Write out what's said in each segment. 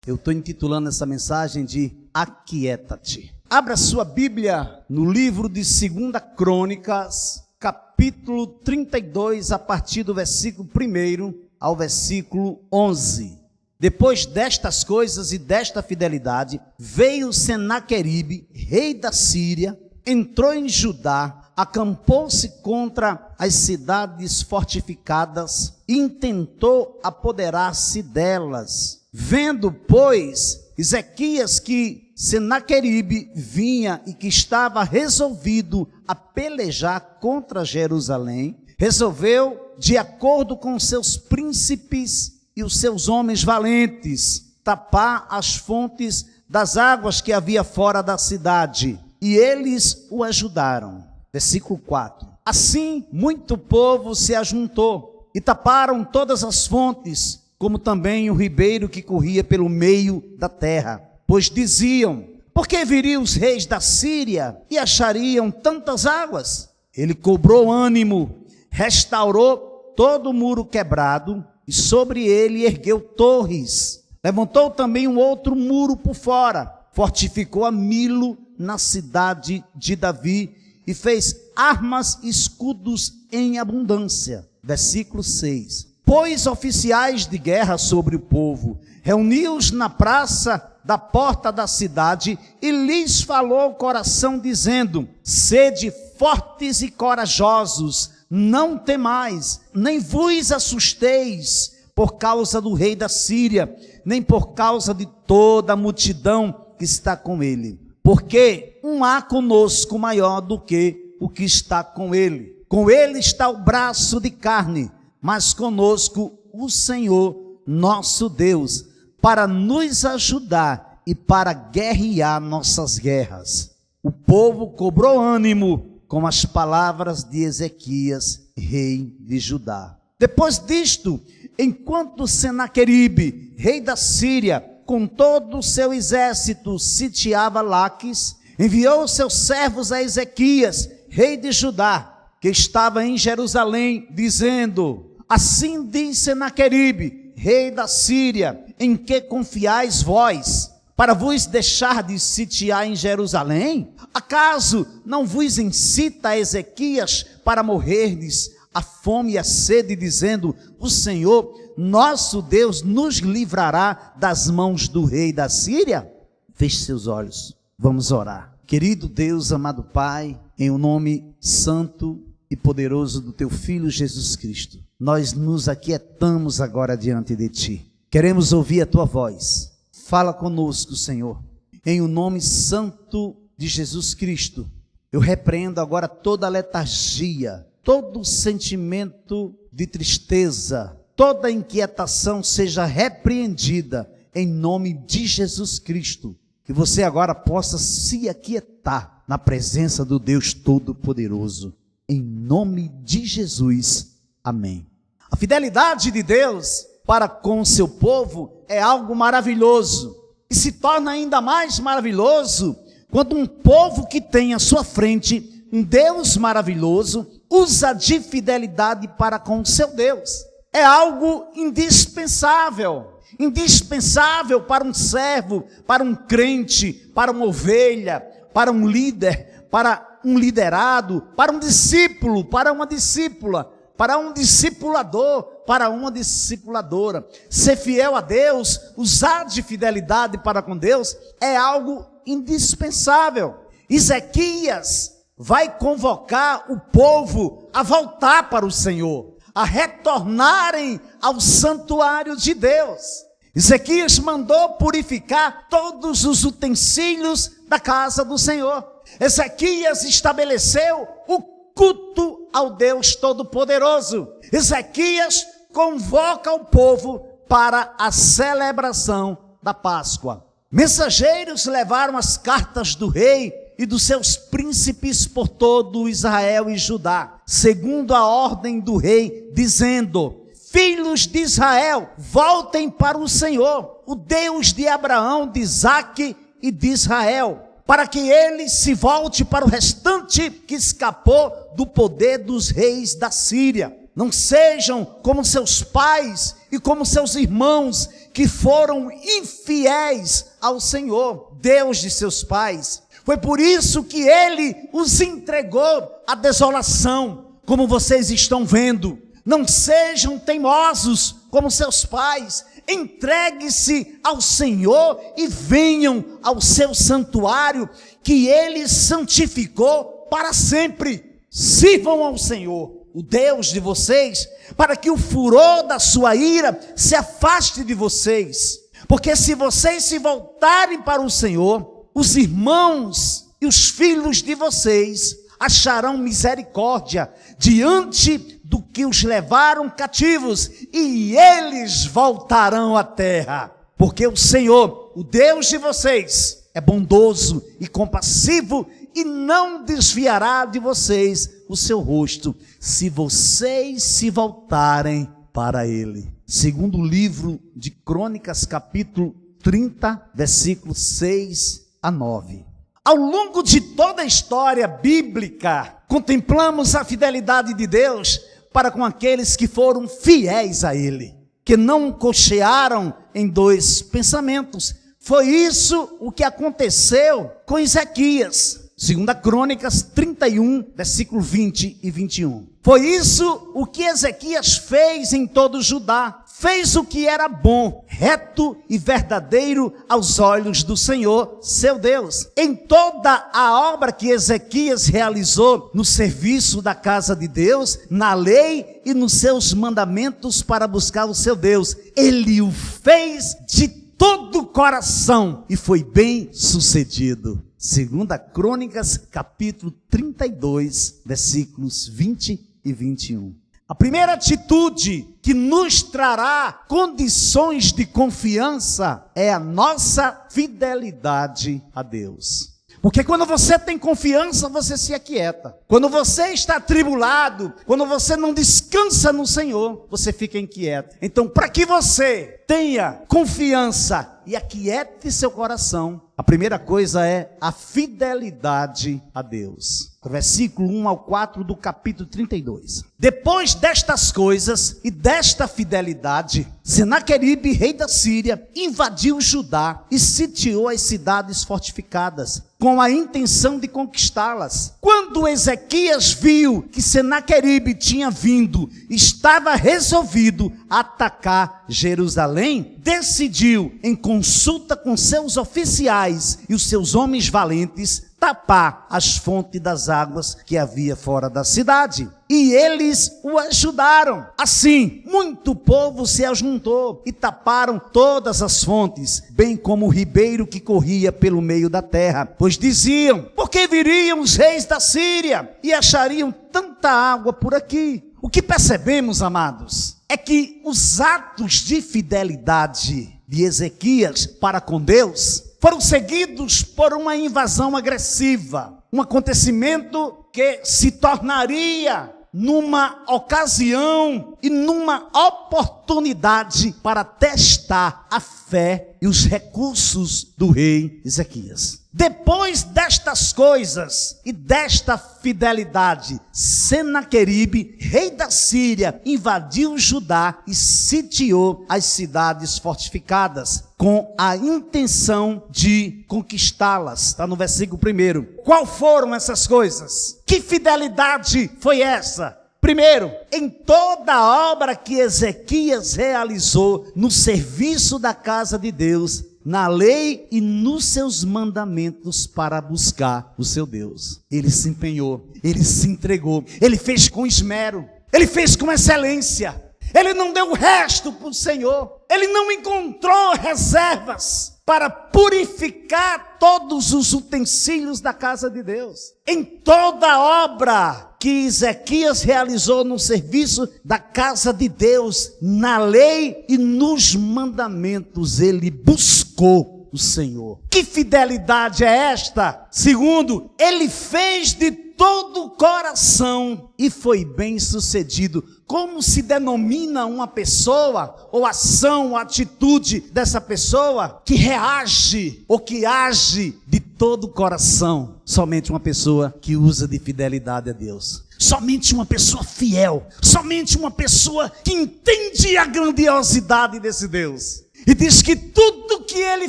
Eu estou intitulando essa mensagem de Aquieta-te. Abra sua Bíblia no livro de 2 Crônicas, capítulo 32, a partir do versículo 1 ao versículo 11. Depois destas coisas e desta fidelidade, veio Senaqueribe, rei da Síria, entrou em Judá, acampou-se contra as cidades fortificadas e intentou apoderar-se delas. Vendo, pois, Ezequias que Senaqueribe vinha e que estava resolvido a pelejar contra Jerusalém, resolveu, de acordo com seus príncipes e os seus homens valentes, tapar as fontes das águas que havia fora da cidade. E eles o ajudaram. Versículo 4. Assim, muito povo se ajuntou e taparam todas as fontes, como também o ribeiro que corria pelo meio da terra. Pois diziam: por que viriam os reis da Síria e achariam tantas águas? Ele cobrou ânimo, restaurou todo o muro quebrado e sobre ele ergueu torres. Levantou também um outro muro por fora, fortificou a Milo na cidade de Davi e fez armas e escudos em abundância. Versículo 6. Pôs oficiais de guerra sobre o povo, reuniu-os na praça da porta da cidade e lhes falou ao coração, dizendo: sede fortes e corajosos, não temais, nem vos assusteis por causa do rei da Síria, nem por causa de toda a multidão que está com ele. Porque um há conosco maior do que o que está com ele. Com ele está o braço de carne, mas conosco o Senhor nosso Deus, para nos ajudar e para guerrear nossas guerras. O povo cobrou ânimo com as palavras de Ezequias, rei de Judá. Depois disto, enquanto Senaqueribe, rei da Síria, com todo o seu exército sitiava Laques, enviou seus servos a Ezequias, rei de Judá, que estava em Jerusalém, dizendo: assim diz Senaqueribe, rei da Síria, em que confiais vós, para vos deixar de sitiar em Jerusalém? Acaso não vos incita Ezequias para morrerdes a fome e a sede, dizendo: o Senhor, nosso Deus, nos livrará das mãos do rei da Síria? Feche seus olhos, vamos orar. Querido Deus, amado Pai, em o nome santo e poderoso do Teu Filho Jesus Cristo, nós nos aquietamos agora diante de Ti. Queremos ouvir a Tua voz. Fala conosco, Senhor. Em o nome santo de Jesus Cristo, eu repreendo agora toda a letargia, todo sentimento de tristeza, toda inquietação seja repreendida em nome de Jesus Cristo. Que você agora possa se aquietar na presença do Deus Todo-Poderoso. Em nome de Jesus. Amém. A fidelidade de Deus para com o seu povo é algo maravilhoso. E se torna ainda mais maravilhoso quando um povo que tem à sua frente um Deus maravilhoso usa de fidelidade para com o seu Deus. É algo indispensável. Indispensável para um servo, para um crente, para uma ovelha, para um líder, para um liderado, para um discípulo, para uma discípula, para um discipulador, para uma discipuladora. Ser fiel a Deus, usar de fidelidade para com Deus, é algo indispensável. Ezequias vai convocar o povo a voltar para o Senhor, a retornarem ao santuário de Deus. Ezequias mandou purificar todos os utensílios da casa do Senhor. Ezequias estabeleceu o culto ao Deus Todo-Poderoso. Ezequias convoca o povo para a celebração da Páscoa. Mensageiros levaram as cartas do rei e dos seus príncipes por todo Israel e Judá, segundo a ordem do rei, dizendo: filhos de Israel, voltem para o Senhor, o Deus de Abraão, de Isaque e de Israel, para que ele se volte para o restante que escapou do poder dos reis da Síria. Não sejam como seus pais e como seus irmãos que foram infiéis ao Senhor, Deus de seus pais. Foi por isso que ele os entregou à desolação, como vocês estão vendo. Não sejam teimosos como seus pais. Entregue-se ao Senhor e venham ao seu santuário, que ele santificou para sempre. Sirvam ao Senhor, o Deus de vocês, para que o furor da sua ira se afaste de vocês. Porque se vocês se voltarem para o Senhor, os irmãos e os filhos de vocês acharão misericórdia diante do que os levaram cativos, e eles voltarão à terra. Porque o Senhor, o Deus de vocês, é bondoso e compassivo, e não desviará de vocês o seu rosto, se vocês se voltarem para ele. Segundo o livro de Crônicas, capítulo 30, versículos 6 a 9. Ao longo de toda a história bíblica, contemplamos a fidelidade de Deus para com aqueles que foram fiéis a ele, que não cochearam em dois pensamentos. Foi isso o que aconteceu com Ezequias. 2 Crônicas 31, versículo 20 e 21. Foi isso o que Ezequias fez em todo Judá. Fez o que era bom, reto e verdadeiro aos olhos do Senhor, seu Deus. Em toda a obra que Ezequias realizou no serviço da casa de Deus, na lei e nos seus mandamentos para buscar o seu Deus, ele o fez de todo o coração e foi bem sucedido. 2 Crônicas, capítulo 32, versículos 20 e 21. A primeira atitude que nos trará condições de confiança é a nossa fidelidade a Deus. Porque quando você tem confiança, você se aquieta. Quando você está atribulado, quando você não descansa no Senhor, você fica inquieto. Então, para que você tenha confiança e aquiete seu coração, a primeira coisa é a fidelidade a Deus. Versículo 1 ao 4 do capítulo 32. Depois destas coisas e desta fidelidade, Senaqueribe, rei da Síria, invadiu Judá e sitiou as cidades fortificadas, com a intenção de conquistá-las. Quando Ezequias viu que Senaqueribe tinha vindo, estava resolvido a atacar Jerusalém, decidiu, em consulta com seus oficiais e os seus homens valentes, tapar as fontes das águas que havia fora da cidade. E eles o ajudaram. Assim, muito povo se ajuntou e taparam todas as fontes, bem como o ribeiro que corria pelo meio da terra. Pois diziam: por que viriam os reis da Síria e achariam tanta água por aqui? O que percebemos, amados, é que os atos de fidelidade de Ezequias para com Deus foram seguidos por uma invasão agressiva, um acontecimento que se tornaria numa ocasião e numa oportunidade para testar a fé e os recursos do rei Ezequias. Depois destas coisas e desta fidelidade, Senaqueribe, rei da Síria, invadiu Judá e sitiou as cidades fortificadas, com a intenção de conquistá-las. Está no versículo 1. Qual foram essas coisas? Que fidelidade foi essa? Primeiro, em toda a obra que Ezequias realizou no serviço da casa de Deus, na lei e nos seus mandamentos para buscar o seu Deus, ele se empenhou, ele se entregou, ele fez com esmero, ele fez com excelência, ele não deu o resto para o Senhor, ele não encontrou reservas para purificar todos os utensílios da casa de Deus. Em toda a obra que Ezequias realizou no serviço da casa de Deus, na lei e nos mandamentos, ele buscou o Senhor. Que fidelidade é esta? Segundo, ele fez de todo o coração e foi bem sucedido. Como se denomina uma pessoa, ou ação, ou atitude dessa pessoa que reage ou que age de todo o coração? Somente uma pessoa que usa de fidelidade a Deus. Somente uma pessoa fiel, somente uma pessoa que entende a grandiosidade desse Deus. E diz que tudo que ele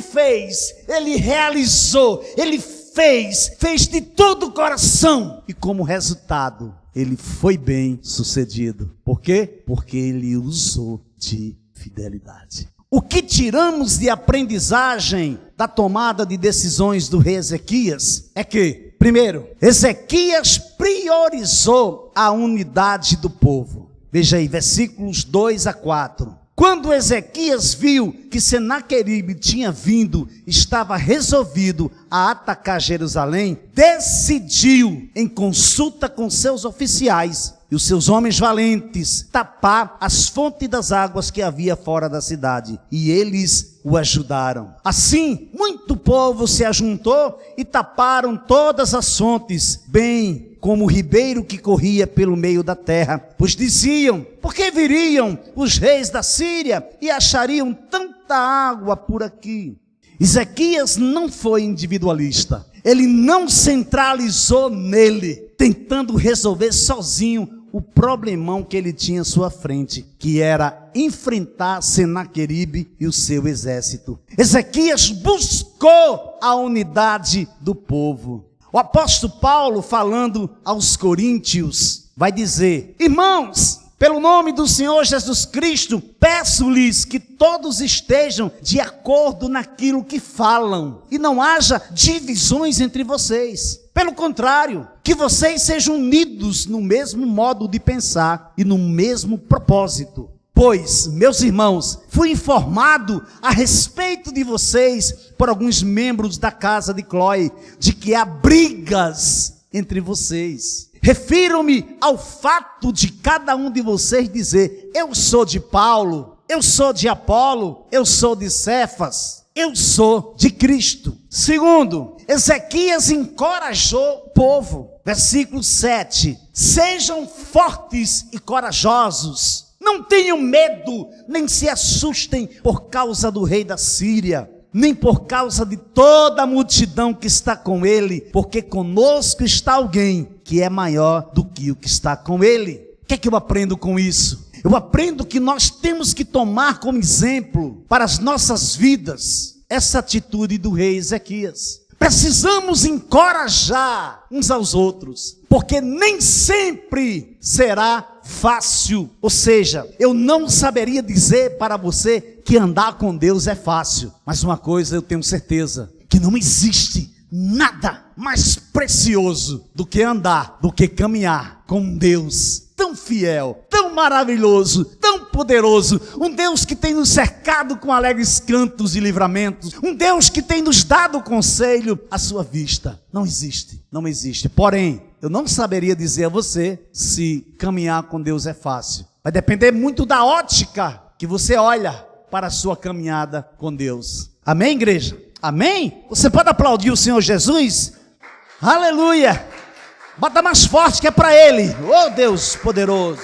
fez, ele realizou, ele fez de todo o coração. E como resultado, ele foi bem sucedido. Por quê? Porque ele usou de fidelidade. O que tiramos de aprendizagem da tomada de decisões do rei Ezequias é que, primeiro, Ezequias priorizou a unidade do povo. Veja aí, versículos 2 a 4. Quando Ezequias viu que Senaqueribe tinha vindo, estava resolvido a atacar Jerusalém, decidiu, em consulta com seus oficiais e os seus homens valentes, tapar as fontes das águas que havia fora da cidade. E eles o ajudaram. Assim, muito povo se ajuntou e taparam todas as fontes, bem como o ribeiro que corria pelo meio da terra, pois diziam: por que viriam os reis da Síria e achariam tanta água por aqui? Ezequias não foi individualista, ele não centralizou nele, tentando resolver sozinho o problemão que ele tinha à sua frente, que era enfrentar Senaqueribe e o seu exército. Ezequias buscou a unidade do povo. O apóstolo Paulo, falando aos coríntios, vai dizer: irmãos, pelo nome do Senhor Jesus Cristo, peço-lhes que todos estejam de acordo naquilo que falam, e não haja divisões entre vocês. Pelo contrário, que vocês sejam unidos no mesmo modo de pensar e no mesmo propósito. Pois, meus irmãos, fui informado a respeito de vocês por alguns membros da casa de Cloe, de que há brigas entre vocês. Refiro-me ao fato de cada um de vocês dizer: eu sou de Paulo, eu sou de Apolo, eu sou de Cefas, eu sou de Cristo. Segundo, Ezequias encorajou o povo. Versículo 7. Sejam fortes e corajosos. Não tenham medo, nem se assustem por causa do rei da Síria, nem por causa de toda a multidão que está com ele, porque conosco está alguém que é maior do que o que está com ele. O que é que eu aprendo com isso? Eu aprendo que nós temos que tomar como exemplo para as nossas vidas essa atitude do rei Ezequias. Precisamos encorajar uns aos outros, porque nem sempre será fácil. Ou seja, eu não saberia dizer para você que andar com Deus é fácil, mas uma coisa eu tenho certeza, que não existe nada mais precioso do que andar, do que caminhar com um Deus tão fiel, tão maravilhoso, tão poderoso, um Deus que tem nos cercado com alegres cantos e livramentos, um Deus que tem nos dado conselho à sua vista. Não existe, não existe. Porém, eu não saberia dizer a você se caminhar com Deus é fácil. Vai depender muito da ótica que você olha para a sua caminhada com Deus. Amém, igreja? Amém? Você pode aplaudir o Senhor Jesus? Aleluia! Bota mais forte que é para Ele. Oh, Deus poderoso.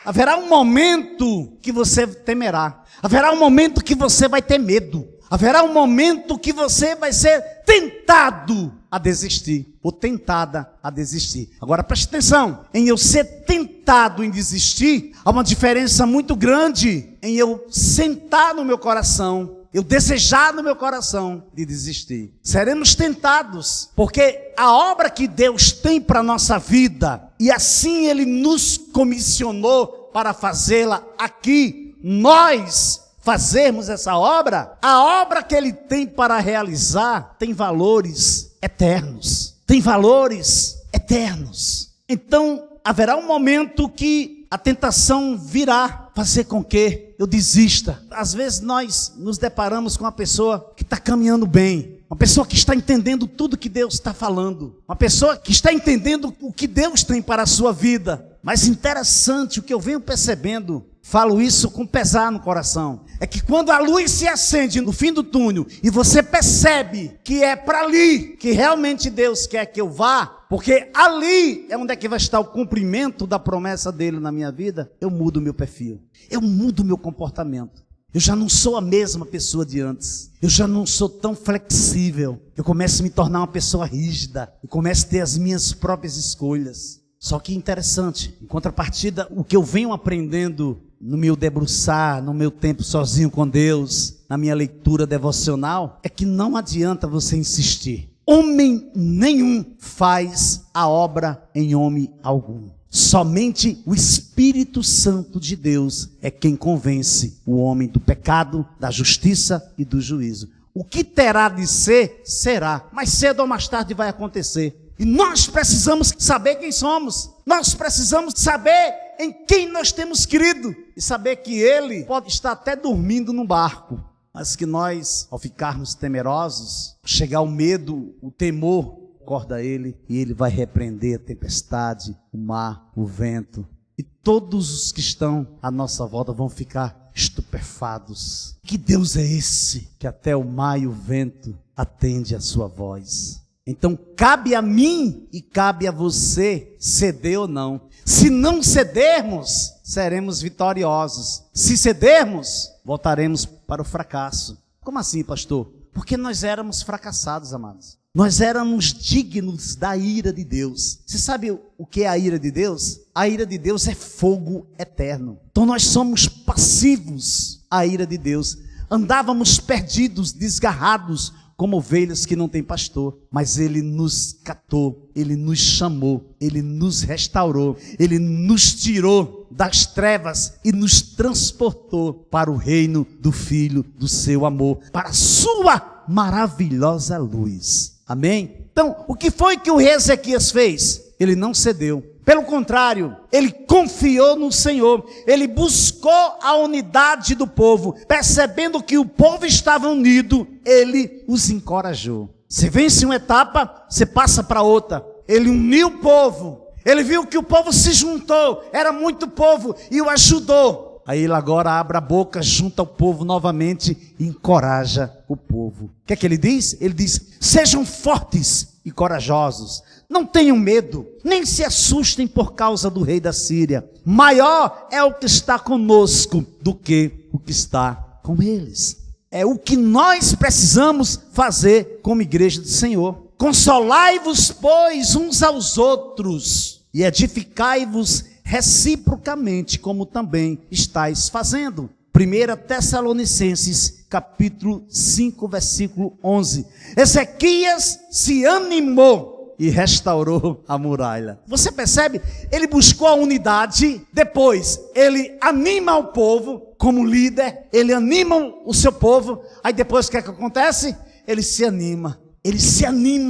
Haverá um momento que você temerá. Haverá um momento que você vai ter medo. Haverá um momento que você vai ser tentado a desistir, ou tentada a desistir. Agora preste atenção, em eu ser tentado em desistir, há uma diferença muito grande em eu sentar no meu coração, eu desejar no meu coração de desistir. Seremos tentados, porque a obra que Deus tem para a nossa vida, e assim Ele nos comissionou para fazê-la aqui, nós fazermos essa obra, a obra que Ele tem para realizar tem valores eternos. Tem valores eternos. Então, haverá um momento que a tentação virá fazer com que eu desista. Às vezes nós nos deparamos com uma pessoa que está caminhando bem, uma pessoa que está entendendo tudo que Deus está falando, uma pessoa que está entendendo o que Deus tem para a sua vida. Mas interessante, o que eu venho percebendo, falo isso com pesar no coração, é que quando a luz se acende no fim do túnel e você percebe que é para ali que realmente Deus quer que eu vá, porque ali é onde é que vai estar o cumprimento da promessa dele na minha vida, eu mudo o meu perfil, eu mudo o meu comportamento. Eu já não sou a mesma pessoa de antes, eu já não sou tão flexível, eu começo a me tornar uma pessoa rígida, eu começo a ter as minhas próprias escolhas. Só que interessante, em contrapartida, o que eu venho aprendendo no meu debruçar, no meu tempo sozinho com Deus, na minha leitura devocional, é que não adianta você insistir. Homem nenhum faz a obra em homem algum. Somente o Espírito Santo de Deus é quem convence o homem do pecado, da justiça e do juízo. O que terá de ser, será. Mais cedo ou mais tarde vai acontecer. E nós precisamos saber quem somos. Nós precisamos saber em quem nós temos crido. E saber que Ele pode estar até dormindo no barco. Mas que nós, ao ficarmos temerosos, chegar o medo, o temor, acorda Ele e Ele vai repreender a tempestade, o mar, o vento. E todos os que estão à nossa volta vão ficar estupefados. Que Deus é esse que até o mar e o vento atende a sua voz? Então cabe a mim e cabe a você ceder ou não. Se não cedermos, seremos vitoriosos. Se cedermos, voltaremos para o fracasso. Como assim, pastor? Porque nós éramos fracassados, amados. Nós éramos dignos da ira de Deus. Você sabe o que é a ira de Deus? A ira de Deus é fogo eterno. Então nós somos passivos à ira de Deus. Andávamos perdidos, desgarrados, como ovelhas que não têm pastor. Mas Ele nos catou, Ele nos chamou, Ele nos restaurou, Ele nos tirou das trevas e nos transportou para o reino do Filho do seu amor, para a sua maravilhosa luz. Amém? Então, o que foi que o rei Ezequias fez? Ele não cedeu. Pelo contrário, ele confiou no Senhor. Ele buscou a unidade do povo. Percebendo que o povo estava unido, ele os encorajou. Você vence uma etapa, você passa para outra. Ele uniu o povo. Ele viu que o povo se juntou. Era muito povo e o ajudou. Aí ele agora abre a boca, junta o povo novamente e encoraja o povo. O que é que ele diz? Ele diz: sejam fortes e corajosos. Não tenham medo, nem se assustem por causa do rei da Síria. Maior é o que está conosco do que o que está com eles. É o que nós precisamos fazer como igreja do Senhor. Consolai-vos, pois, uns aos outros e edificai-vos reciprocamente, como também estáis fazendo. 1 Tessalonicenses, capítulo 5, versículo 11. Ezequias se animou e restaurou a muralha. Você percebe? Ele buscou a unidade, depois ele anima o povo como líder, ele anima o seu povo, aí depois o que é que acontece? Ele se anima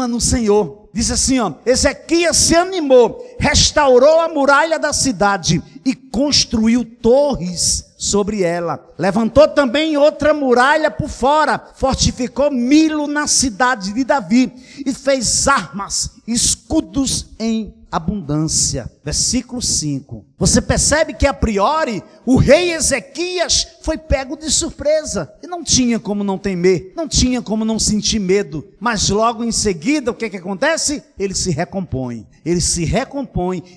no Senhor. Diz assim, Ezequias se animou, restaurou a muralha da cidade e construiu torres sobre ela. Levantou também outra muralha por fora, fortificou Milo na cidade de Davi e fez armas, escudos em abundância. Versículo 5. Você percebe que a priori o rei Ezequias foi pego de surpresa e não tinha como não temer, não tinha como não sentir medo, mas logo em seguida o que acontece? Ele se recompõe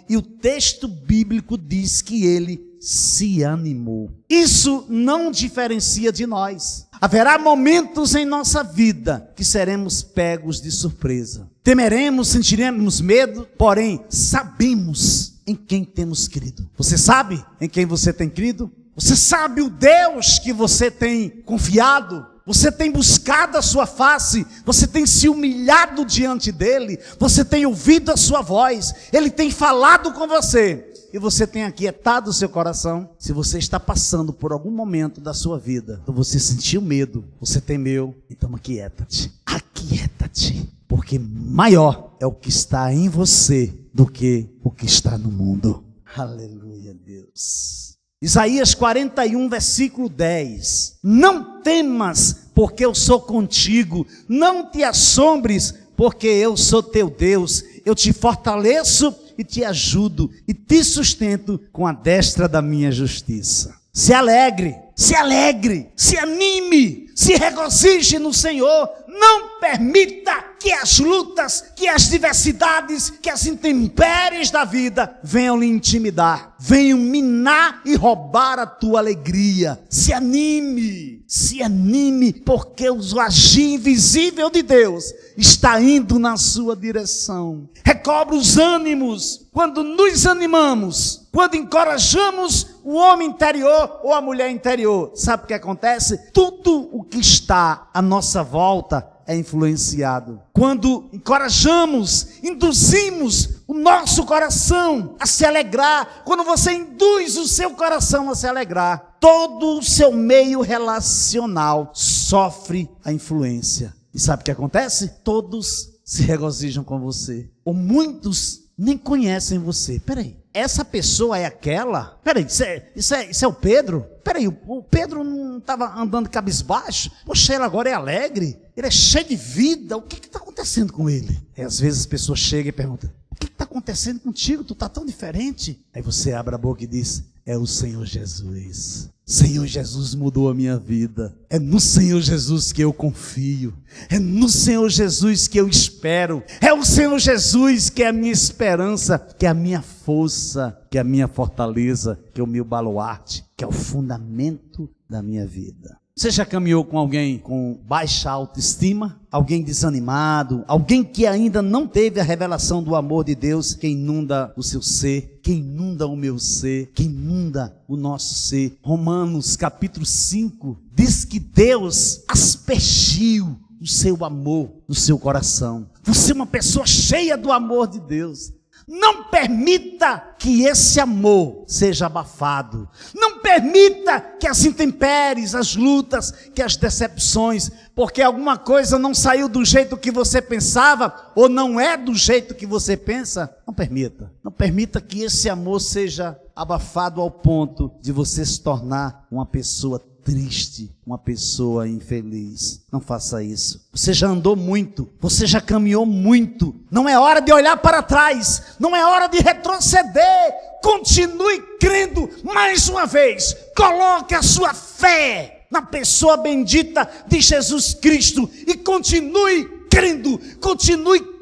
e o texto bíblico diz que ele se animou. Isso não diferencia de nós. Haverá momentos em nossa vida que seremos pegos de surpresa. Temeremos, sentiremos medo, porém sabemos em quem temos crido. Você sabe em quem você tem crido? Você sabe o Deus que você tem confiado? Você tem buscado a sua face, você tem se humilhado diante dele, você tem ouvido a sua voz, ele tem falado com você. E você tem aquietado o seu coração. Se você está passando por algum momento da sua vida, então você sentiu medo, você temeu, então aquieta-te, porque maior é o que está em você do que o que está no mundo. Aleluia, Deus. Isaías 41, versículo 10. Não temas, porque eu sou contigo. Não te assombres, porque eu sou teu Deus. Eu te fortaleço e te ajudo e te sustento com a destra da minha justiça. Se alegre, se anime, se regozije no Senhor. Não permita que as lutas, que as diversidades, que as intempéries da vida venham lhe intimidar, venham minar e roubar a tua alegria. Se anime, porque o agir invisível de Deus está indo na sua direção. Recobre os ânimos quando nos animamos, quando encorajamos o homem interior ou a mulher interior. Sabe o que acontece? Tudo o que está à nossa volta é influenciado. Quando encorajamos, induzimos o nosso coração a se alegrar, quando você induz o seu coração a se alegrar, todo o seu meio relacional sofre a influência. E sabe o que acontece? Todos se regozijam com você, ou muitos nem conhecem você. Peraí, essa pessoa é aquela? Peraí, isso é o Pedro? Peraí, o Pedro não estava andando cabisbaixo? Poxa, ele agora é alegre, ele é cheio de vida, o que está acontecendo com ele? E às vezes as pessoas chegam e perguntam, o que está acontecendo contigo? Tu está tão diferente. Aí você abre a boca e diz, é o Senhor Jesus. Senhor Jesus mudou a minha vida. É no Senhor Jesus que eu confio. É no Senhor Jesus que eu espero. É o Senhor Jesus que é a minha esperança, que é a minha força, que é a minha fortaleza, que é o meu baluarte, que é o fundamento da minha vida. Você já caminhou com alguém com baixa autoestima? Alguém desanimado? Alguém que ainda não teve a revelação do amor de Deus que inunda o seu ser, que inunda o meu ser, que inunda o nosso ser? Romanos capítulo 5 diz que Deus aspergiu o seu amor no seu coração. Você é uma pessoa cheia do amor de Deus. Não permita que esse amor seja abafado. Não permita que as intempéries, as lutas, que as decepções, porque alguma coisa não saiu do jeito que você pensava, ou não é do jeito que você pensa, não permita. Não permita que esse amor seja abafado ao ponto de você se tornar uma pessoa triste, uma pessoa infeliz. Não faça isso. Você já andou muito, você já caminhou muito. Não é hora de olhar para trás, não é hora de retroceder. Continue crendo mais uma vez. Coloque a sua fé na pessoa bendita de Jesus Cristo e continue crendo, continue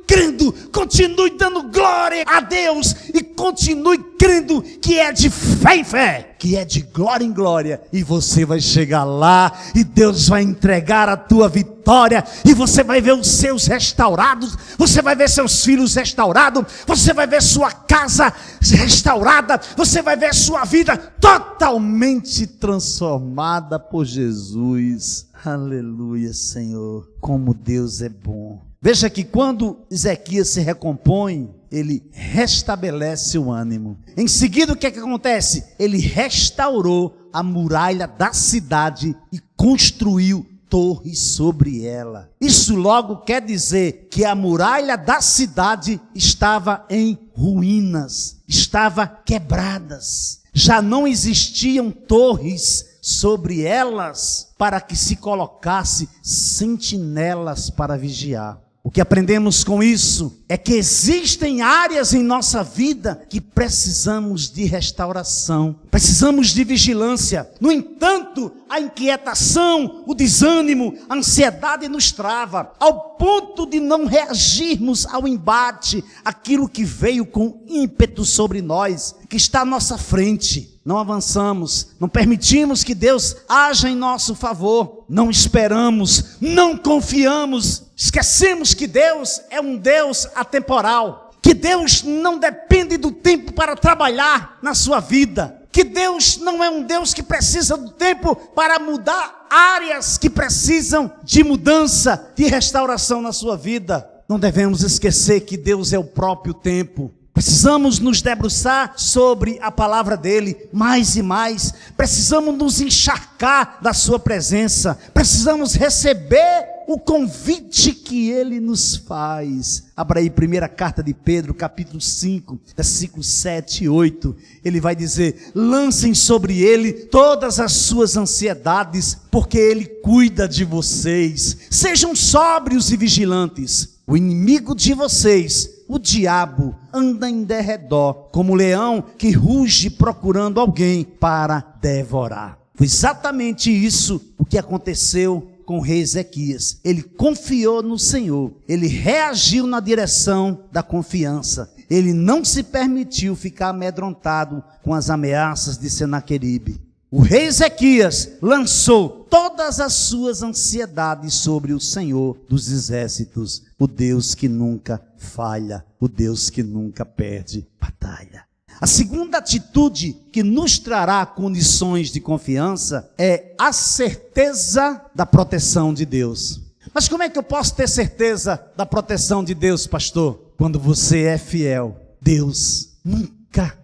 dando glória a Deus e continue crendo que é de fé em fé, que é de glória em glória, e você vai chegar lá e Deus vai entregar a tua vitória e você vai ver os seus restaurados, você vai ver seus filhos restaurados, você vai ver sua casa restaurada, você vai ver sua vida totalmente transformada por Jesus. Aleluia, Senhor, como Deus é bom. Veja que quando Ezequias se recompõe, ele restabelece o ânimo. Em seguida, o que acontece? Ele restaurou a muralha da cidade e construiu torres sobre ela. Isso logo quer dizer que a muralha da cidade estava em ruínas, estava quebradas. Já não existiam torres sobre elas para que se colocasse sentinelas para vigiar. O que aprendemos com isso é que existem áreas em nossa vida que precisamos de restauração, precisamos de vigilância. No entanto, a inquietação, o desânimo, a ansiedade nos trava, ao ponto de não reagirmos ao embate, aquilo que veio com ímpeto sobre nós, que está à nossa frente. Não avançamos, não permitimos que Deus haja em nosso favor, não esperamos, não confiamos, esquecemos que Deus é um Deus atemporal, que Deus não depende do tempo para trabalhar na sua vida, que Deus não é um Deus que precisa do tempo para mudar áreas que precisam de mudança, de restauração na sua vida. Não devemos esquecer que Deus é o próprio tempo. Precisamos nos debruçar sobre a palavra dele mais e mais. Precisamos nos encharcar da sua presença. Precisamos receber o convite que ele nos faz. Abra aí, primeira carta de Pedro, capítulo 5, versículos 7 e 8. Ele vai dizer: lancem sobre ele todas as suas ansiedades, porque ele cuida de vocês. Sejam sóbrios e vigilantes. O inimigo de vocês, o diabo, anda em derredor, como leão que ruge procurando alguém para devorar. Foi exatamente isso o que aconteceu com com o rei Ezequias. Ele confiou no Senhor, ele reagiu na direção da confiança. Ele não se permitiu ficar amedrontado com as ameaças de Senaqueribe. O rei Ezequias lançou todas as suas ansiedades sobre o Senhor dos exércitos, o Deus que nunca falha, o Deus que nunca perde batalha. A segunda atitude que nos trará condições de confiança é a certeza da proteção de Deus. Mas como é que eu posso ter certeza da proteção de Deus, pastor? Quando você é fiel, Deus nunca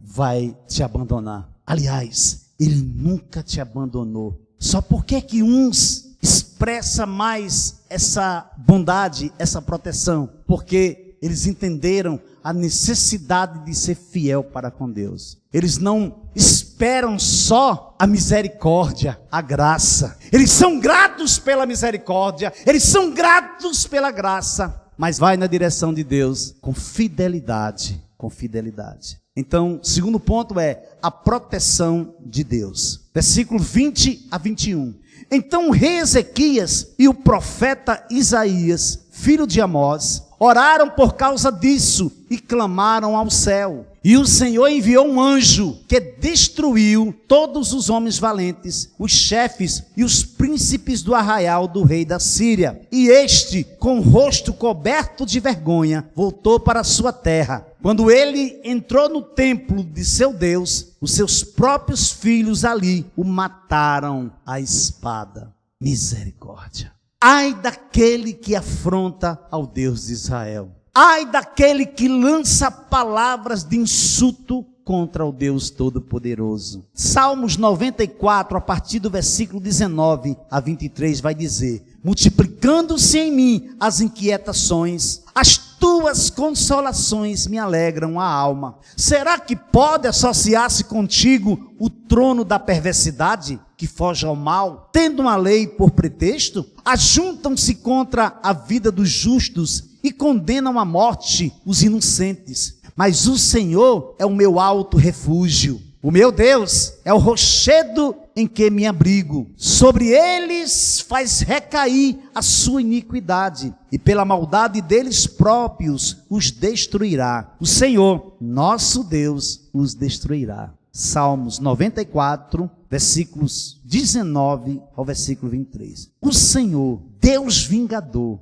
vai te abandonar. Aliás, Ele nunca te abandonou. Só por que uns expressam mais essa bondade, essa proteção? Porque eles entenderam a necessidade de ser fiel para com Deus. Eles não esperam só a misericórdia, a graça. Eles são gratos pela misericórdia, eles são gratos pela graça, mas vai na direção de Deus com fidelidade, com fidelidade. Então, o segundo ponto é a proteção de Deus. Versículo 20 a 21. Então o rei Ezequias e o profeta Isaías, filho de Amós, oraram por causa disso e clamaram ao céu. E o Senhor enviou um anjo que destruiu todos os homens valentes, os chefes e os príncipes do arraial do rei da Síria. E este, com o rosto coberto de vergonha, voltou para a sua terra. Quando ele entrou no templo de seu Deus, os seus próprios filhos ali o mataram à espada. Misericórdia. Ai daquele que afronta ao Deus de Israel. Ai daquele que lança palavras de insulto contra o Deus Todo-Poderoso. Salmos 94, a partir do versículo 19 a 23, vai dizer: multiplicando-se em mim as inquietações, as tuas consolações me alegram a alma. Será que pode associar-se contigo o trono da perversidade, que foge ao mal, tendo uma lei por pretexto? Ajuntam-se contra a vida dos justos e condenam à morte os inocentes. Mas o Senhor é o meu alto refúgio. O meu Deus é o rochedo em que me abrigo. Sobre eles faz recair a sua iniquidade, e pela maldade deles próprios os destruirá. O Senhor, nosso Deus, os destruirá. Salmos 94, versículos 19 ao versículo 23. O Senhor, Deus vingador,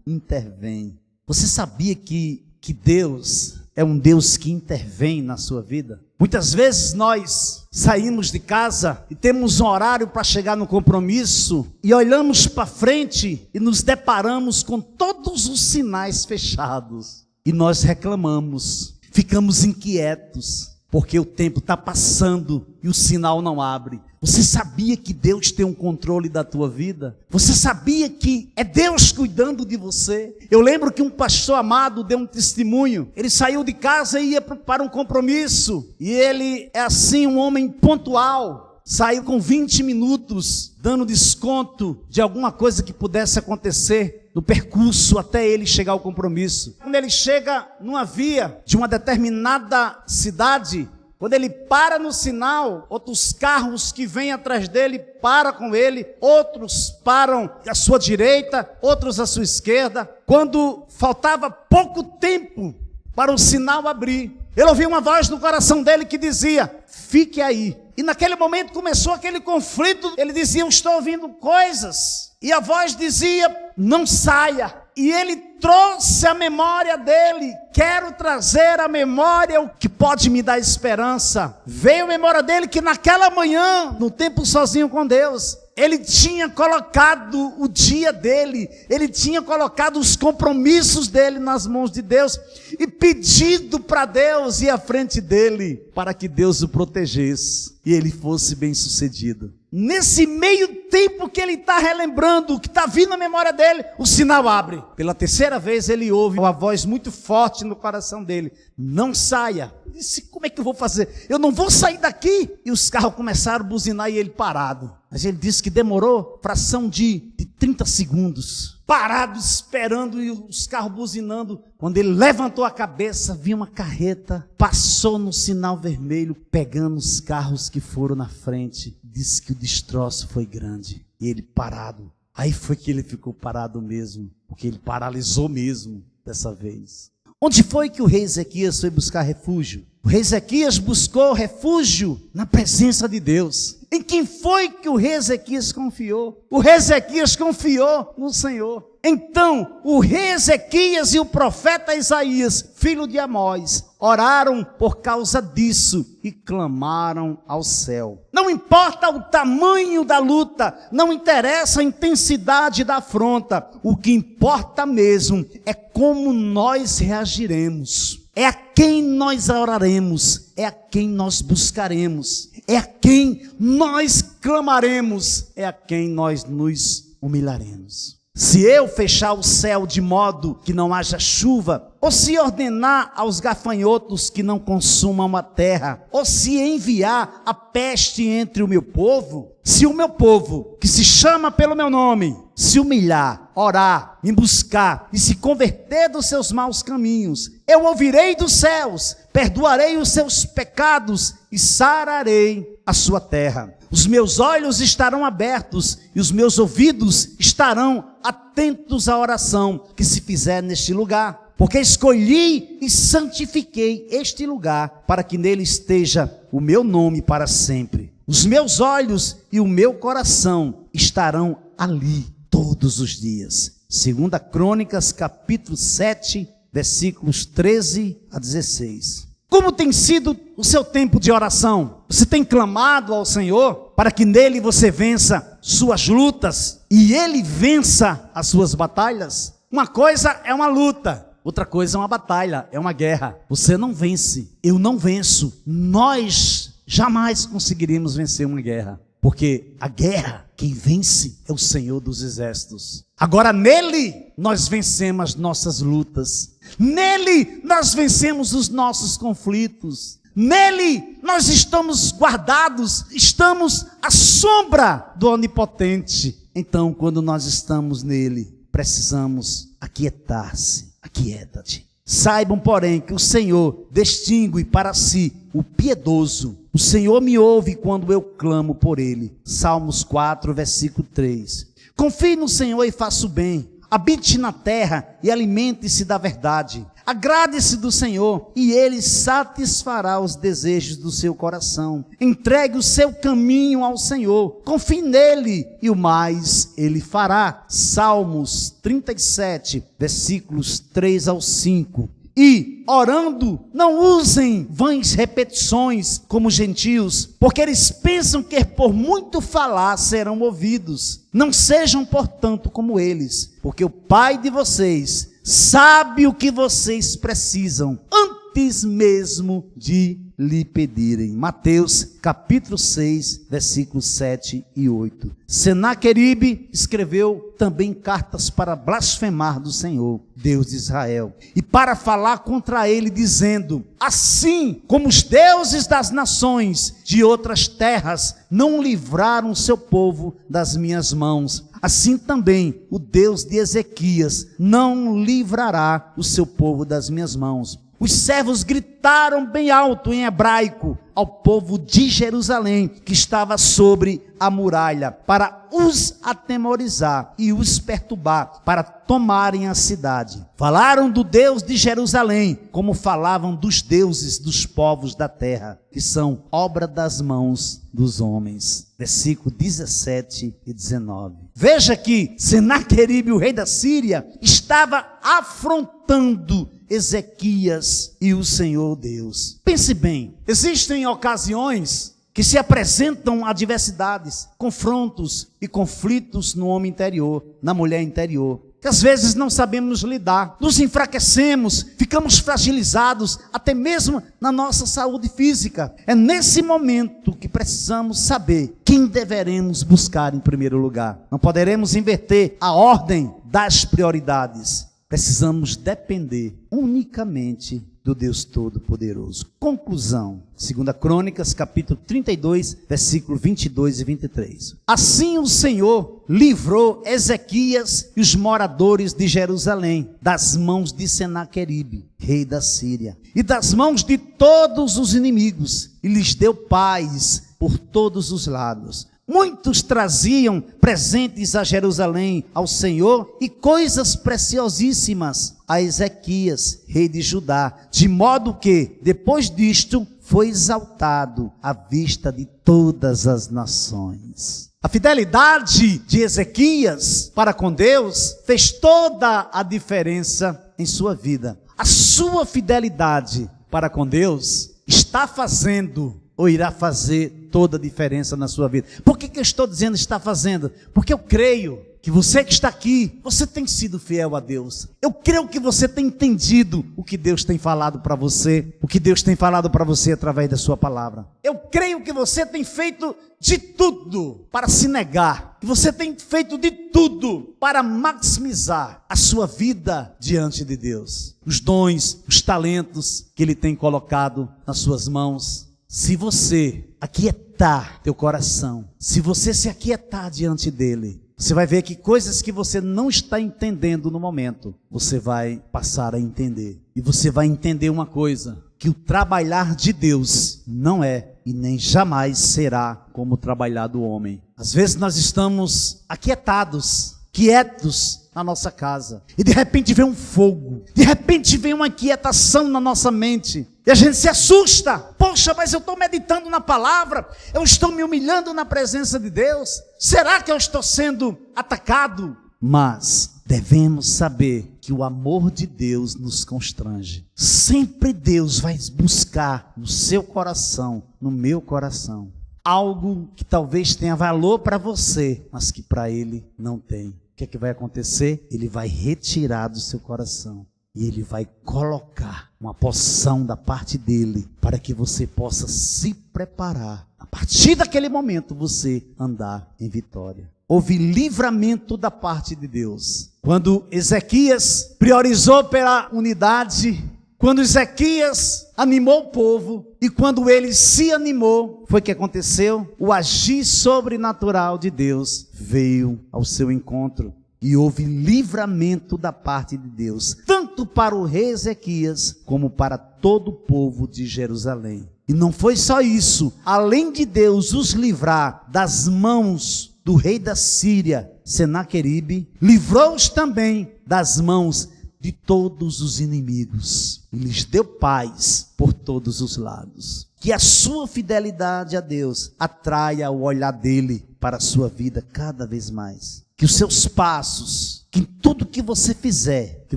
intervém. Você sabia que Deus é um Deus que intervém na sua vida? Muitas vezes nós saímos de casa e temos um horário para chegar no compromisso e olhamos para frente e nos deparamos com todos os sinais fechados. E nós reclamamos, ficamos inquietos, porque o tempo está passando e o sinal não abre. Você sabia que Deus tem um controle da tua vida? Você sabia que é Deus cuidando de você? Eu lembro que um pastor amado deu um testemunho. Ele saiu de casa e ia para um compromisso. E ele é assim, um homem pontual. Saiu com 20 minutos, dando desconto de alguma coisa que pudesse acontecer no percurso até ele chegar ao compromisso. Quando ele chega numa via de uma determinada cidade, quando ele para no sinal, outros carros que vêm atrás dele param com ele, outros param à sua direita, outros à sua esquerda. Quando faltava pouco tempo para o sinal abrir, ele ouviu uma voz no coração dele que dizia: fique aí. E naquele momento começou aquele conflito. Ele dizia: eu estou ouvindo coisas. E a voz dizia: não saia. E ele trouxe a memória dele. Quero trazer à memória o que pode me dar esperança. Veio a memória dele que naquela manhã, no tempo sozinho com Deus, ele tinha colocado o dia dele, ele tinha colocado os compromissos dele nas mãos de Deus e pedido para Deus ir à frente dele para que Deus o protegesse e ele fosse bem sucedido. Nesse meio tempo que ele está relembrando, que está vindo na memória dele, o sinal abre. Pela terceira vez ele ouve uma voz muito forte no coração dele: não saia. Ele disse: como é que eu vou fazer? Eu não vou sair daqui. E os carros começaram a buzinar e ele parado. Mas ele disse que demorou fração de 30 segundos, parado esperando e os carros buzinando. Quando ele levantou a cabeça, viu uma carreta, passou no sinal vermelho, pegando os carros que foram na frente. Disse que o destroço foi grande. E ele parado. Aí foi que ele ficou parado mesmo, porque ele paralisou mesmo dessa vez. Onde foi que o rei Ezequias foi buscar refúgio? O rei Ezequias buscou refúgio na presença de Deus. Em quem foi que o rei Ezequias confiou? O rei Ezequias confiou no Senhor. Então, o rei Ezequias e o profeta Isaías, filho de Amós, oraram por causa disso e clamaram ao céu. Não importa o tamanho da luta, não interessa a intensidade da afronta, o que importa mesmo é como nós reagiremos. É a quem nós oraremos, é a quem nós buscaremos, é a quem nós clamaremos, é a quem nós nos humilharemos. Se eu fechar o céu de modo que não haja chuva, ou se ordenar aos gafanhotos que não consumam a terra, ou se enviar a peste entre o meu povo, se o meu povo, que se chama pelo meu nome, se humilhar, orar, me buscar e se converter dos seus maus caminhos, eu ouvirei dos céus, perdoarei os seus pecados e sararei a sua terra. Os meus olhos estarão abertos e os meus ouvidos estarão atentos à oração que se fizer neste lugar. Porque escolhi e santifiquei este lugar para que nele esteja o meu nome para sempre. Os meus olhos e o meu coração estarão ali todos os dias. 2 Crônicas, capítulo 7, versículos 13 a 16. Como tem sido o seu tempo de oração? Você tem clamado ao Senhor para que nele você vença suas lutas e ele vença as suas batalhas? Uma coisa é uma luta, outra coisa é uma batalha, é uma guerra. Você não vence, eu não venço, nós jamais conseguiríamos vencer uma guerra. Porque a guerra, quem vence é o Senhor dos Exércitos. Agora nele nós vencemos as nossas lutas. Nele nós vencemos os nossos conflitos. Nele nós estamos guardados, estamos à sombra do Onipotente. Então, quando nós estamos nele, precisamos aquietar-se. Aquieta-te. Saibam, porém, que o Senhor distingue para si o piedoso. O Senhor me ouve quando eu clamo por ele. Salmos 4, versículo 3. Confie no Senhor e faça o bem. Habite na terra e alimente-se da verdade. Agrade-se do Senhor e ele satisfará os desejos do seu coração. Entregue o seu caminho ao Senhor. Confie nele e o mais ele fará. Salmos 37, versículos 3 ao 5. E, orando, não usem vãs repetições como gentios, porque eles pensam que por muito falar serão ouvidos. Não sejam, portanto, como eles, porque o Pai de vocês sabe o que vocês precisam, antes mesmo de lhe pedirem. Mateus capítulo 6, versículos 7 e 8. Senaqueribe escreveu também cartas para blasfemar do Senhor, Deus de Israel, e para falar contra ele, dizendo: assim como os deuses das nações de outras terras não livraram o seu povo das minhas mãos, assim também o Deus de Ezequias não livrará o seu povo das minhas mãos. Os servos gritaram bem alto em hebraico ao povo de Jerusalém, que estava sobre a muralha, para os atemorizar e os perturbar, para tomarem a cidade. Falaram do Deus de Jerusalém, como falavam dos deuses dos povos da terra, que são obra das mãos dos homens. Versículo 17 e 19. Veja que Senaqueribe, o rei da Síria, estava afrontando Ezequias e o Senhor Deus. Pense bem, existem ocasiões que se apresentam adversidades, confrontos e conflitos no homem interior, na mulher interior, que às vezes não sabemos lidar, nos enfraquecemos, ficamos fragilizados, até mesmo na nossa saúde física. É nesse momento que precisamos saber quem deveremos buscar em primeiro lugar. Não poderemos inverter a ordem das prioridades. Precisamos depender unicamente do Deus Todo-Poderoso. Conclusão. 2 Crônicas, capítulo 32, versículo 22 e 23. Assim o Senhor livrou Ezequias e os moradores de Jerusalém das mãos de Senaqueribe, rei da Síria, e das mãos de todos os inimigos, e lhes deu paz por todos os lados. Muitos traziam presentes a Jerusalém, ao Senhor, e coisas preciosíssimas a Ezequias, rei de Judá, de modo que, depois disto, foi exaltado à vista de todas as nações. A fidelidade de Ezequias para com Deus fez toda a diferença em sua vida. A sua fidelidade para com Deus está fazendo ou irá fazer toda a diferença na sua vida. Por que eu estou dizendo está fazendo? Porque eu creio que você que está aqui, você tem sido fiel a Deus. Eu creio que você tem entendido o que Deus tem falado para você, o que Deus tem falado para você através da sua palavra. Eu creio que você tem feito de tudo para se negar, que você tem feito de tudo para maximizar a sua vida diante de Deus. Os dons, os talentos que Ele tem colocado nas suas mãos. Se você aquietar teu coração, se você se aquietar diante dele, você vai ver que coisas que você não está entendendo no momento, você vai passar a entender. E você vai entender uma coisa, que o trabalhar de Deus não é e nem jamais será como o trabalhar do homem. Às vezes nós estamos aquietados, quietos na nossa casa, e de repente vem um fogo, de repente vem uma quietação na nossa mente, e a gente se assusta. Poxa, mas eu estou meditando na palavra, eu estou me humilhando na presença de Deus, será que eu estou sendo atacado? Mas devemos saber que o amor de Deus nos constrange. Sempre Deus vai buscar no seu coração, no meu coração, algo que talvez tenha valor para você, mas que para Ele não tem. O que vai acontecer? Ele vai retirar do seu coração e Ele vai colocar uma porção da parte dele para que você possa se preparar. A partir daquele momento você andar em vitória. Houve livramento da parte de Deus. Quando Ezequias priorizou pela unidade, quando Ezequias animou o povo, e quando ele se animou, foi que aconteceu? O agir sobrenatural de Deus veio ao seu encontro. E houve livramento da parte de Deus, tanto para o rei Ezequias, como para todo o povo de Jerusalém. E não foi só isso, além de Deus os livrar das mãos do rei da Síria, Senaqueribe, livrou-os também das mãos de todos os inimigos, e lhes deu paz por todos os lados. Que a sua fidelidade a Deus atraia o olhar dele para a sua vida cada vez mais. Que os seus passos, que em tudo que você fizer, que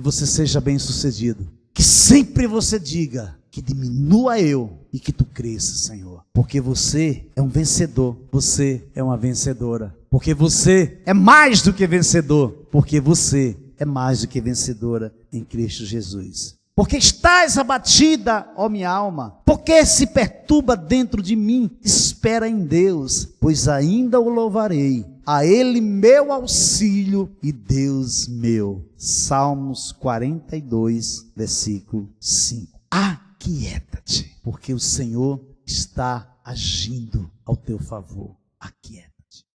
você seja bem sucedido. Que sempre você diga que diminua eu e que tu cresça, Senhor. Porque você é um vencedor, você é uma vencedora. Porque você é mais do que vencedor, porque você é mais do que vencedora em Cristo Jesus. Porque estás abatida, ó minha alma, porque se perturba dentro de mim, espera em Deus, pois ainda o louvarei, a Ele meu auxílio e Deus meu. Salmos 42, versículo 5. Aquieta-te, porque o Senhor está agindo ao teu favor. Aquieta.